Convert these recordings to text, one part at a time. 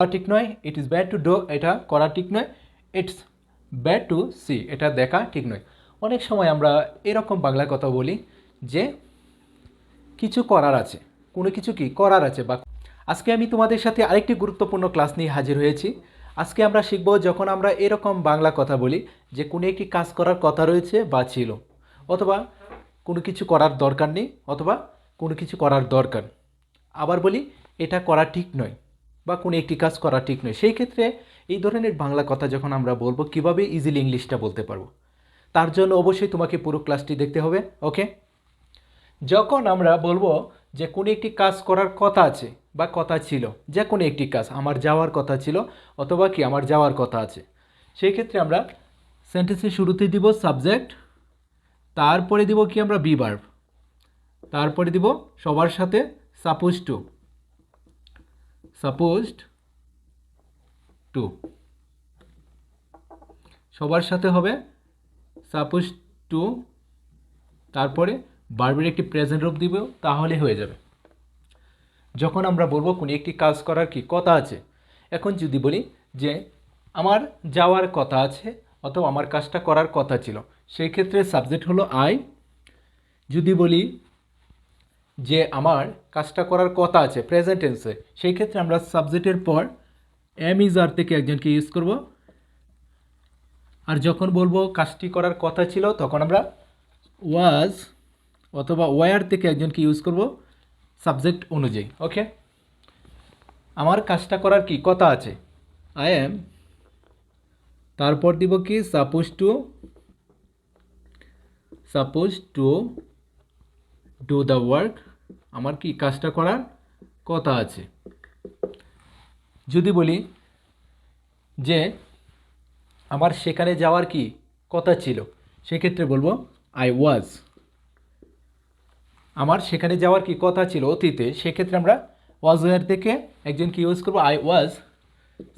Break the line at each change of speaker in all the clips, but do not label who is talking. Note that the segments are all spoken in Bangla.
ঠিক নয়, it is bad to do এটা করা ঠিক নয়, ইটস ব্যাড টু সি এটা দেখা ঠিক নয়। অনেক সময় আমরা এরকম বাংলায় কথা বলি যে কিছু করার আছে, কোনো কিছু কি করার আছে। বা আজকে আমি তোমাদের সাথে আরেকটি গুরুত্বপূর্ণ ক্লাস নিয়ে হাজির হয়েছি। আজকে আমরা শিখব যখন আমরা এরকম বাংলা কথা বলি যে কোনো একটি কাজ করার কথা রয়েছে বা ছিল, অথবা কোনো কিছু করার দরকার নেই, অথবা কোনো কিছু করার দরকার, আবার বলি এটা করা ঠিক নয় বা কোনো একটি কাজ করা ঠিক নয়। সেই ক্ষেত্রে এই ধরনের বাংলা কথা যখন আমরা বলবো কীভাবে ইজিলি ইংলিশটা বলতে পারবো, তার জন্য অবশ্যই তোমাকে পুরো ক্লাসটি দেখতে হবে। ওকে, যখন আমরা বলবো যে কোনো একটি কাজ করার কথা আছে বা কথা ছিল, যে কোনো একটি কাজ আমার যাওয়ার কথা ছিল অথবা কি আমার যাওয়ার কথা আছে, সেই ক্ষেত্রে আমরা সেন্টেন্সের শুরুতে দিব সাবজেক্ট, তারপরে দিব কি আমরা বি ভার্ব, তারপরে দিব সবার সাথে সাপোজড টু, সবার সাথে হবে সাপোজ টু, তারপরে ভার্বের একটি প্রেজেন্ট রূপ দিব, তাহলে হয়ে যাবে। যখন আমরা বলবো কোনো একটি কাজ করার কি কথা আছে, এখন যদি বলি যে আমার যাওয়ার কথা আছে অথবা আমার কাজটা করার কথা ছিল, সেই ক্ষেত্রে সাবজেক্ট হলো আই। যদি বলি যে আমার কাজটা করার কথা আছে প্রেজেন্ট টেন্সে, সেই ক্ষেত্রে আমরা সাবজেক্টের পর এম ইজ আর থেকে একজনকে ইউজ করব। আর যখন বলবো কাজটি করার কথা ছিল, তখন আমরা ওয়াজ অথবা ওয়ার থেকে একজনকে ইউজ করব সাবজেক্ট অনুযায়ী। ওকে, আমার কাজটা করার কি কথা আছে, আই এম, তারপর দিব কি suppose to do the work, আমার কি কাজটা করার কথা আছে। যদি বলি যে আমার সেখানে যাওয়ার কি কথা ছিল, সেক্ষেত্রে বলবো আই ওয়াজ, আমার সেখানে যাওয়ার কি কথা ছিল অতীতে, সেক্ষেত্রে আমরা ওয়াজ ওয়ার থেকে একজনকে ইউজ করবো I was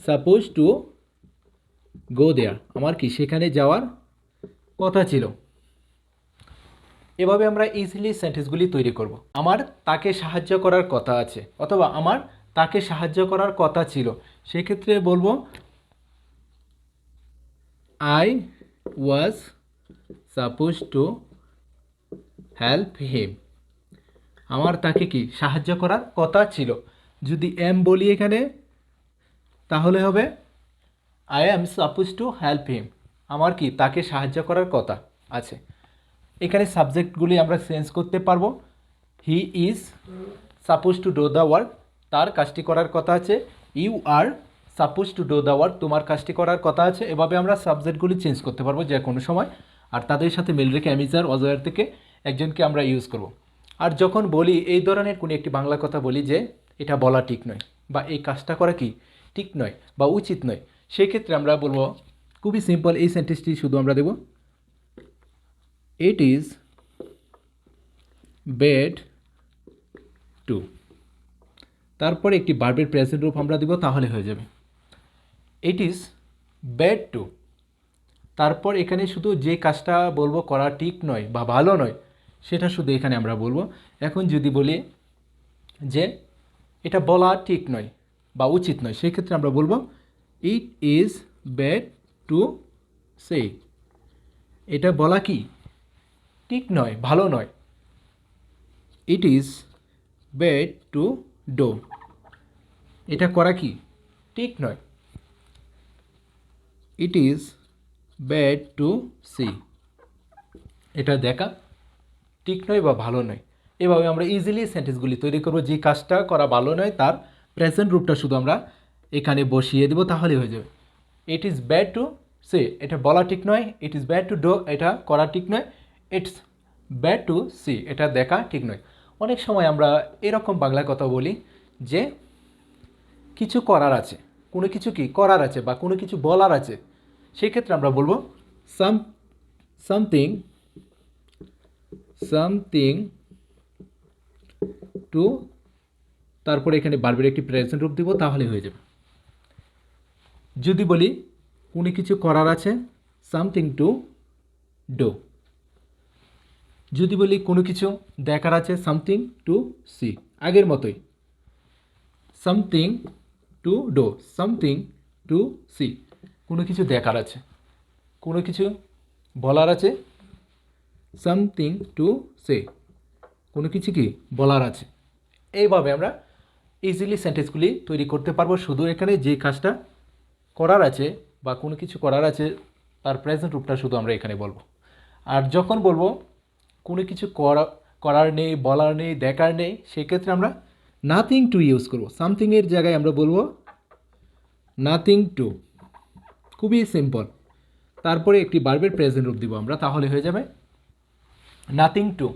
suppose to go there, আমার কি সেখানে যাওয়ার কথা ছিল। এভাবে আমরা ইজিলি সেন্টেন্সগুলি তৈরি করব। আমার তাকে সাহায্য করার কথা আছে অথবা আমার তাকে সাহায্য করার কথা ছিল, সেক্ষেত্রে বলবো I was suppose to help him, আমার তাকে কি সাহায্য করার কথা ছিল। যদি এম বলি এখানে, তাহলে হবে I am suppose to help him, আমার কি তাকে সাহায্য করার কথা আছে। এখানে সাবজেক্টগুলি আমরা চেঞ্জ করতে পারবো। He is suppose to do the work, তার কাজটি করার কথা আছে। You are suppose to do the work, তোমার কাজটি করার কথা আছে। এভাবে আমরা সাবজেক্টগুলি চেঞ্জ করতে পারবো যে কোনো সময়, আর তাদের সাথে মিল রেখে অ্যামিজার অজয়ার থেকে একজনকে আমরা ইউজ করব। আর যখন বলি এই ধরনের কোনো একটি বাংলা কথা বলি যে এটা বলা ঠিক নয় বা এই কাজটা করা কি ঠিক নয় বা উচিত নয়, সেই ক্ষেত্রে আমরা বলবো খুবই সিম্পল, এই সেন্টেন্সটি শুধু আমরা দেব ইট ইজ ব্যাড টু, তারপরে একটি ভার্বের প্রেজেন্ট রূপ আমরা দিব, তাহলে হয়ে যাবে ইট ইজ ব্যাড টু। তারপর এখানে শুধু যে কাজটা বলবো করা ঠিক নয় বা ভালো নয়, সেটা শুধু এখানে আমরা বলবো। এখন যদি বলি যে এটা বলা ঠিক নয় বা উচিত নয়, সেক্ষেত্রে আমরা বলবো it is bad to say, এটা বলা কি ঠিক নয়, ভালো নয়। It is bad to do, এটা করা কি ঠিক নয়। It is bad to see, এটা দেখা ঠিক নয় বা ভালো নয়। এভাবে আমরা ইজিলি সেন্টেন্সগুলি তৈরি করব। যে কাজটা করা ভালো নয় তার প্রেজেন্ট রূপটা শুধু আমরা এখানে বসিয়ে দেব, তাহলে হয়ে যাবে it is bad to say, এটা বলা ঠিক নয়। It is bad to do, এটা করা ঠিক নয়। ইটস ব্যাড টু সি, এটা দেখা ঠিক নয়। অনেক সময় আমরা এরকম বাংলা কথা বলি যে কিছু করার আছে, কোনো কিছু কি করার আছে বা কোনো কিছু বলার আছে, সেক্ষেত্রে আমরা বলবো সামথিং টু, তারপরে এখানে ভার্বের একটি প্রেজেন্ট রূপ দিব, তাহলে হয়ে যাবে। যদি বলি কোনো কিছু করার আছে সামথিং টু ডু, যদি বলি কোনো কিছু দেখার আছে সামথিং টু সি, আগের মতোই something to do, something to see, কোনো কিছু দেখার আছে, কোনো কিছু বলার আছে, সামথিং টু সে, কোনো কিছু কি বলার আছে। এইভাবে আমরা ইজিলি সেন্টেন্সগুলি তৈরি করতে পারবো। শুধু এখানে যে কাজটা করার আছে বা কোনো কিছু করার আছে তার প্রেজেন্ট রূপটা শুধু আমরা এখানে বলবো। আর যখন বলবো কোনো কিছু করার নেই, বলার নেই, দেখার নেই, সেক্ষেত্রে আমরা নাথিং টু ইউজ করবো। সামথিংয়ের জায়গায় আমরা বলবো নাথিং টু, খুবই সিম্পল। তারপরে একটি ভার্বের প্রেজেন্ট রূপ দিব আমরা, তাহলে হয়ে যাবে nothing to.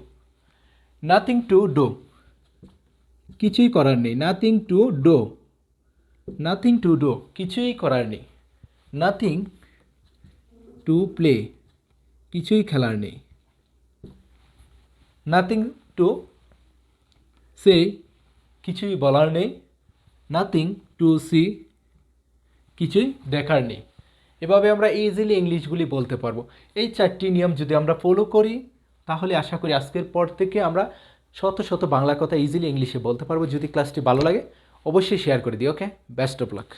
Nothing to do, কিছুই করার নেই, nothing to do, nothing to do, কিছুই করার নেই। নাথিং টু প্লে, কিছুই খেলার নেই। নাথিং টু সে, কিছুই বলার নেই। নাথিং টু সি, কিছুই দেখার নেই। এভাবে আমরা ইজিলি ইংলিশগুলি বলতে পারবো। এই 4টি নিয়ম যদি আমরা ফলো করি তাহলে আশা করি আজকের পর থেকে আমরা শত শত বাংলা কথা ইজিলি ইংলিশে বলতে পারবো। যদি ক্লাসটি ভালো লাগে অবশ্যই শেয়ার করে দিই। ওকে, বেস্ট অফ লাক।